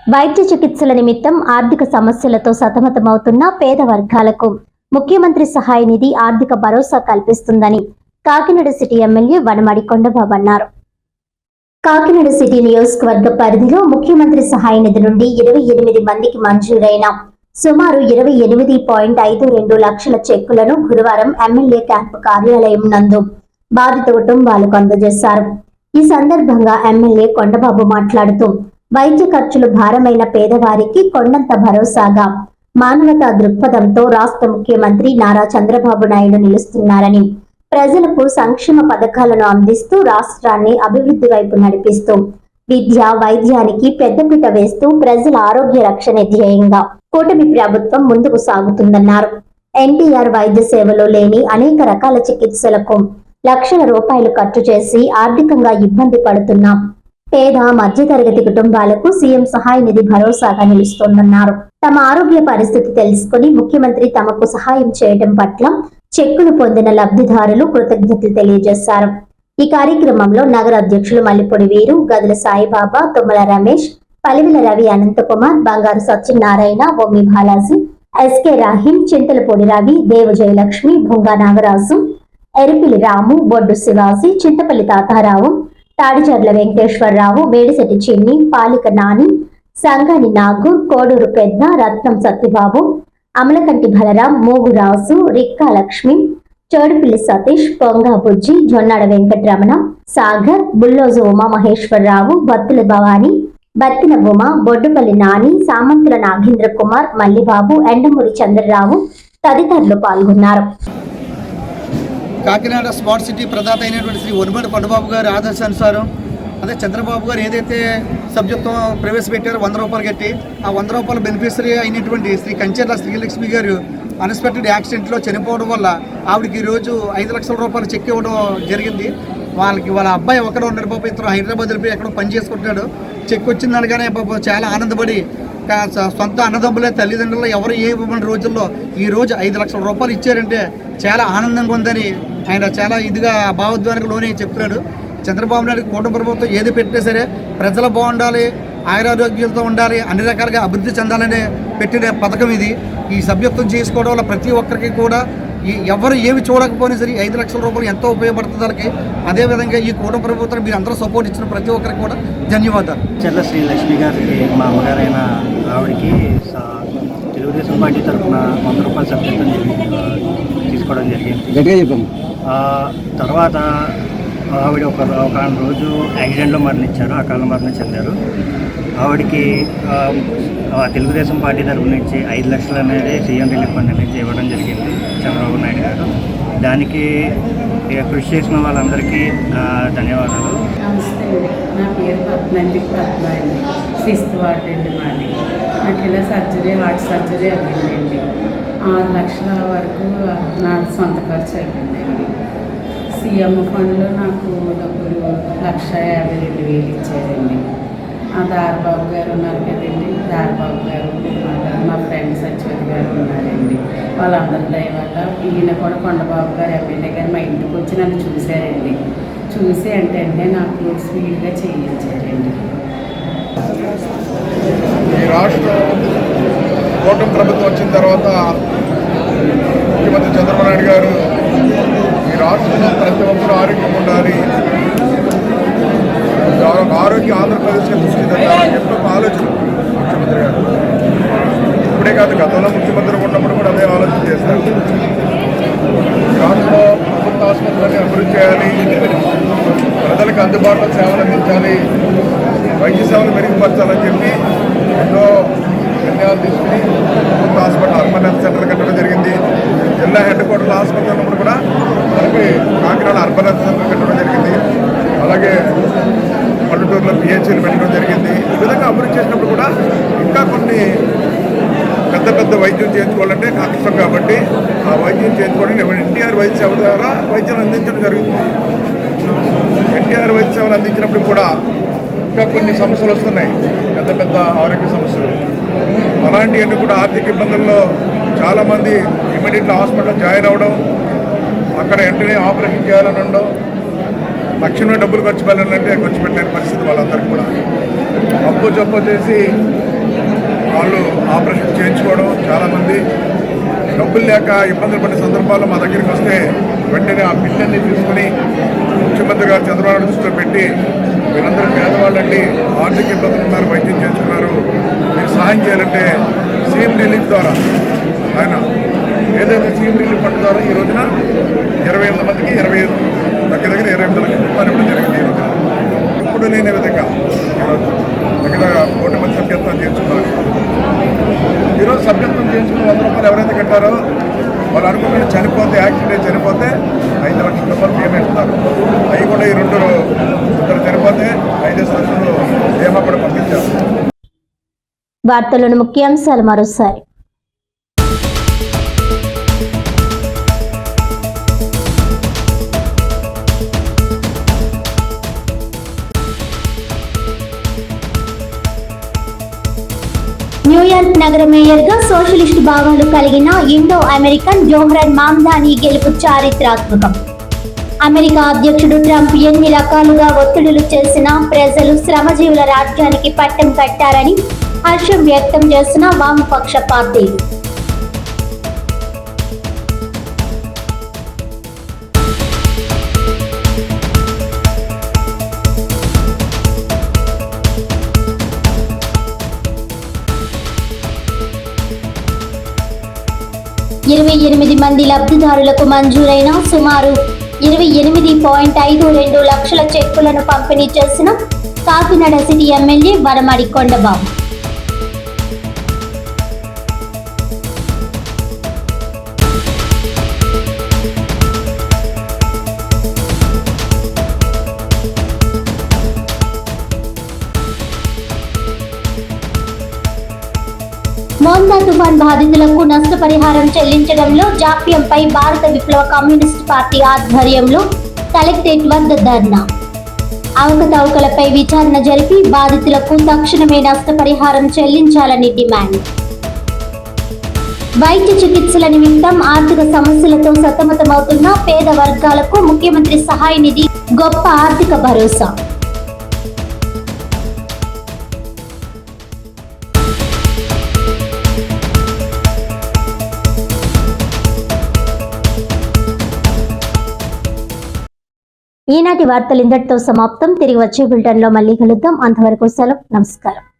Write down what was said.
వైద్య చికిత్సల నిమిత్తం ఆర్థిక సమస్యలతో సతమతమవుతున్న పేద వర్గాలకు ముఖ్యమంత్రి సహాయ నిధి ఆర్థిక భరోసా కల్పిస్తుందని కాకినాడ సిటీ ఎమ్మెల్యే వనమాడి కొండబాబు అన్నారు. కాకినాడ సిటీ నియోజకవర్గ పరిధిలో ముఖ్యమంత్రి సహాయ నిధి నుండి 28 మందికి మంజూరైన సుమారు 28.52 లక్షల చెక్కులను గురువారం ఎమ్మెల్యే క్యాంపు కార్యాలయం నందు బాధిత కుటుంబాలకు అందజేశారు. ఈ సందర్భంగా ఎమ్మెల్యే కొండబాబు మాట్లాడుతూ వైద్య ఖర్చులు భారమైన పేదవారికి కొండంత భరోసాగా మానవతా దృక్పథంతో రాష్ట్ర ముఖ్యమంత్రి నారా చంద్రబాబు నాయుడు నిలుస్తున్నారని, ప్రజలకు సంక్షేమ పథకాలను అందిస్తూ రాష్ట్రాన్ని అభివృద్ధి వైపు నడిపిస్తూ విద్య వైద్యానికి పెద్దపీట వేస్తూ ప్రజల ఆరోగ్య రక్షణ ధ్యేయంగా కూటమి ప్రభుత్వం ముందుకు సాగుతుందన్నారు. ఎన్టీఆర్ వైద్య సేవలో లేని అనేక రకాల చికిత్సలకు లక్షల రూపాయలు ఖర్చు చేసి ఆర్థికంగా ఇబ్బంది పడుతున్నాం పేద మధ్యతరగతి కుటుంబాలకు సీఎం సహాయ నిధి భరోసాగా నిలుస్తోందన్నారు. తమ ఆరోగ్య పరిస్థితి తెలుసుకుని ముఖ్యమంత్రి తమకు సహాయం చేయడం పట్ల చెక్కులు పొందిన లబ్ధిదారులు కృతజ్ఞతలు తెలియజేశారు. ఈ కార్యక్రమంలో నగర అధ్యక్షులు మల్లిపొడి వీరు, గదుల సాయిబాబా, తుమ్మల రమేష్, పలివిల రవి, అనంతకుమార్, బంగారు సత్యనారాయణ, బొమ్మి బాలాజీ, ఎస్కే రాహిం, చింతలపూడి రవి, దేవు జయలక్ష్మి, భొంగా నాగరాజు, ఎరిపిలి రాము, బొడ్డు శివాజీ, చింతపల్లి తాతారావు, తాడిచర్ల వెంకటేశ్వరరావు, మేడిశెట్టి చిన్ని, పాలిక నాని, సంగాని నాగు, కోడూరు పెద్ద, రత్నం సత్యబాబు, అమలకంటి బలరాం, మోగురాజు, రిక్కా లక్ష్మి, చోడుపిల్లి సతీష్, పొంగా బుజ్జి, జొన్నాడ వెంకటరమణ, సాగర్, బుల్లోజు ఉమామహేశ్వరరావు, బత్తుల భవాని, బత్తిన ఉమ, బొడ్డుపల్లి నాని, సామంతుల నాగేంద్ర కుమార్, మల్లిబాబు, ఎండమూరి చంద్రరావు తదితరులు పాల్గొన్నారు. కాకినాడ స్మార్ట్ సిటీ ప్రదాత అయినటువంటి శ్రీ వనమాడి కొండబాబు గారి ఆదేశానుసారం అదే చంద్రబాబు గారు ఏదైతే సబ్జెక్టు ప్రవేశపెట్టారో 100 రూపాయలు కట్టి ఆ 100 రూపాయల బెనిఫిషరీ అయినటువంటి శ్రీ కంచెర్ల శ్రీలక్ష్మి గారు అన్ఎక్స్పెక్టెడ్ యాక్సిడెంట్లో చనిపోవడం వల్ల ఆవిడకి ఈరోజు 5 లక్షల రూపాయలు చెక్ ఇవ్వడం జరిగింది. వాళ్ళ అబ్బాయి ఒకరు ఉన్నాడు పాప, ఇతను హైదరాబాద్ వెళ్ళి ఎక్కడో పని చేసుకుంటున్నాడు. చెక్ వచ్చింది అనగానే పాప చాలా ఆనందపడి సొంత అన్నదమ్ములే తల్లిదండ్రులు ఎవరు ఏ ఇవ్వమని రోజుల్లో ఈరోజు 5 లక్షల రూపాయలు ఇచ్చారంటే చాలా ఆనందంగా ఉందని ఆయన చాలా ఇదిగా భావోద్వేగానికి లోనే చెప్తున్నాడు. చంద్రబాబు నాయుడు కూటమి ప్రభుత్వం ఏది పెట్టినా సరే ప్రజలు బాగుండాలి, ఆయురారోగ్యాలతో ఉండాలి, అన్ని రకాలుగా అభివృద్ధి చెందాలనే పెట్టిన పథకం ఇది. ఈ సభ్యత్వం చేసుకోవడం వల్ల ప్రతి ఒక్కరికి కూడా ఎవరు ఏమి చూడకపోయినా సరే 5 లక్షల రూపాయలు ఎంతో ఉపయోగపడుతుంది వాళ్ళకి. అదేవిధంగా ఈ కూటమి ప్రభుత్వం మీరు అందరూ సపోర్ట్ ఇచ్చిన ప్రతి ఒక్కరికి కూడా ధన్యవాదాలు. చెల్ల శ్రీలక్ష్మి గారికి మా అమ్మగారైన ఆవిడకి తెలుగుదేశం పార్టీ తరఫున 100 రూపాయల సబ్జెక్ట్ తీసుకోవడం జరిగింది. తర్వాత ఆవిడ ఒక రోజు యాక్సిడెంట్లో మరణించారు, అకాల మరణం చెందారు. ఆవిడకి తెలుగుదేశం పార్టీ తరఫు నుంచి 5 లక్షలు అనేది సీఎం రిలీఫ్ ఫండ్ నుంచి ఇవ్వడం జరిగింది చంద్రబాబు నాయుడు గారు. దానికి కృషి చేసిన వాళ్ళందరికీ ధన్యవాదాలు. నమస్తే అండి, నా పేరు పద్మాండి. 6th వార్డ్ అండి మాది. నాకు ఇలా హార్ట్ సర్జరీ అయ్యిందండి. 6 లక్షల వరకు నా సొంత ఖర్చు అయిపోయిందండి. సీఎం ఫండ్లో నాకు డబ్బులు 1,52,000 ఇచ్చారండి. ఆ దారిబాబు గారు ఉన్నారు కదండి, దారిబాబు గారు, మా ఫ్రెండ్ సత్యవతి గారు ఉన్నారండి. వాళ్ళందరి దయ వల్ల ఈయన కూడా కొండబాబు గారు ఎమ్మెల్యే గారు మా ఇంటికి వచ్చి నన్ను చూశారండి. చూసి అంటే నాకు స్వీట్గా చేయించారండి. ఈ రాష్ట్రం కూటమి ప్రభుత్వం వచ్చిన తర్వాత ముఖ్యమంత్రి చంద్రబాబు నాయుడు గారు ఈ రాష్ట్రంలో ప్రతి ఒక్కరూ ఆరోగ్యంగా ఉండాలి, ఆరోగ్య ఆంధ్రప్రదేశ్కి దృష్టి పెట్టాలని చెప్పి ఒక ఆలోచన ముఖ్యమంత్రి గారు. ఇప్పుడే కాదు, గతంలో ముఖ్యమంత్రి ఉన్నప్పుడు కూడా అదే ఆలోచన చేస్తారు. రాష్ట్రంలో ప్రభుత్వ ఆసుపత్రులని అభివృద్ధి చేయాలి, ప్రజలకు అందుబాటులో సేవలు అందించాలి, వైద్య సేవలు మెరుగుపరచాలని చెప్పి ఎన్నో నిర్ణయాలు తీసుకుని ప్రభుత్వ హాస్పిటల్ అర్బన్ హెల్త్ సెంటర్ కట్టడం జరిగింది. జిల్లా హెడ్ క్వార్టర్ల ఆసుపత్రి ఉన్నప్పుడు కూడా మనకి కాకినాడ అర్బన్ హెల్త్ సెంటర్ కట్టడం జరిగింది. అలాగే పల్లెటూరులో పిహెచ్సీలు పెట్టడం జరిగింది. ఈ విధంగా అభివృద్ధి చేసినప్పుడు కూడా ఇంకా కొన్ని పెద్ద వైద్యం చేయించుకోవాలంటే కష్టం కాబట్టి ఆ వైద్యం చేయించుకోవడానికి ఎన్టీఆర్ వైద్య సేవ ద్వారా వైద్యం అందించడం జరుగుతుంది. ఎన్టీఆర్ వైద్య సేవలు అందించినప్పుడు కూడా ఇంకా కొన్ని సమస్యలు వస్తున్నాయి, పెద్ద ఆరోగ్య సమస్యలు. అలాంటివన్నీ కూడా ఆర్థిక ఇబ్బందుల్లో చాలామంది ఇమీడియట్గా హాస్పిటల్ జాయిన్ అవ్వడం, అక్కడ వెంటనే ఆపరేషన్ చేయాలని ఉండడం, తక్షణమే డబ్బులు ఖర్చు పెట్టాలంటే ఖర్చు పెట్టలేని పరిస్థితి వాళ్ళందరికీ కూడా. అప్పు చేసి వాళ్ళు ఆపరేషన్ చేయించుకోవడం, చాలామంది డబ్బులు లేక ఇబ్బందులు పడే సందర్భాల్లో మా దగ్గరికి వస్తే వెంటనే ఆ బిల్లన్నీ తీసుకుని ముఖ్యమంత్రి గారు చంద్రబాబు నాయుడు దృష్టిలో పెట్టి మీరందరూ పేదవాళ్ళండి, ఆర్థిక ఇబ్బందులు ఉన్నారు, వైద్యం చేయించుకున్నారు, మీరు సహాయం చేయాలంటే సీఎం రిలీఫ్ ద్వారా ఆయన ఏదైతే సీఎం రిలీఫ్ ఫండ్ ద్వారా ఈ రోజున 28 మందికి దగ్గర 28 లక్షల రూపాయలు ఇవ్వడం జరిగింది. ఈ రోజున ఇప్పుడు లేని విధంగా దగ్గర 1 మంది సభ్యత్వం చేయించుకున్నారు. ఈరోజు సభ్యత్వం చేయించుకుని 100 రూపాయలు ఎవరైతే కట్టారో వాళ్ళు అనుకున్న చనిపోతే, యాక్సిడెంట్ చనిపోతే 5 లక్షల రూపాయలు పేమెంట్ ఇస్తారు. అవి కూడా ఈ 2 ఇద్దరు చనిపోతే 5 లక్షలు బీమా కూడా పంపించారు. వార్తలను ముఖ్యాంశాలు మరోసారి. న్యూయార్క్ నగర మేయర్గా సోషలిస్టు భావాలు కలిగిన ఇండో అమెరికన్ జోహ్రన్ మామ్దానీ గెలుపు చారిత్రాత్మకం. అమెరికా అధ్యక్షుడు ట్రంప్ ఎన్ని రకాలుగా ఒత్తిడులు చేసినా ప్రజలు శ్రమజీవుల రాజ్యానికి పట్టం కట్టారని హర్షం వ్యక్తం చేసిన వామపక్ష పార్టీలు. ఇరవై 28 మంది లబ్ధిదారులకు మంజూరైన సుమారు 28.52 లక్షల చెక్కులను పంపిణీ చేసిన కాకినాడ సిటీ ఎమ్మెల్యే వనమాడి కొండబాబు. మోందా తుఫాన్ బాధితులకు నష్టపరిహారం చెల్లించడంలో జాప్యంపై భారత విప్లవ కమ్యూనిస్ట్ పార్టీ ఆధ్వర్యంలో కలెక్టరేట్ వద్ద ధర్నా. అవకతవకలపై విచారణ జరిపి బాధితులకు తక్షణమే నష్టపరిహారం చెల్లించాలని డిమాండ్. వైద్య చికిత్సల నిమిత్తం ఆర్థిక సమస్యలతో సతమతమవుతున్న పేద వర్గాలకు ముఖ్యమంత్రి సహాయ నిధి గొప్ప ఆర్థిక భరోసా. ఈనాటి వార్తలు ఇంతటితో సమాప్తం. తిరిగి వచ్చే బులెటిన్లో మళ్ళీ కలుద్దాం. అంతవరకు సెలవు. నమస్కారం.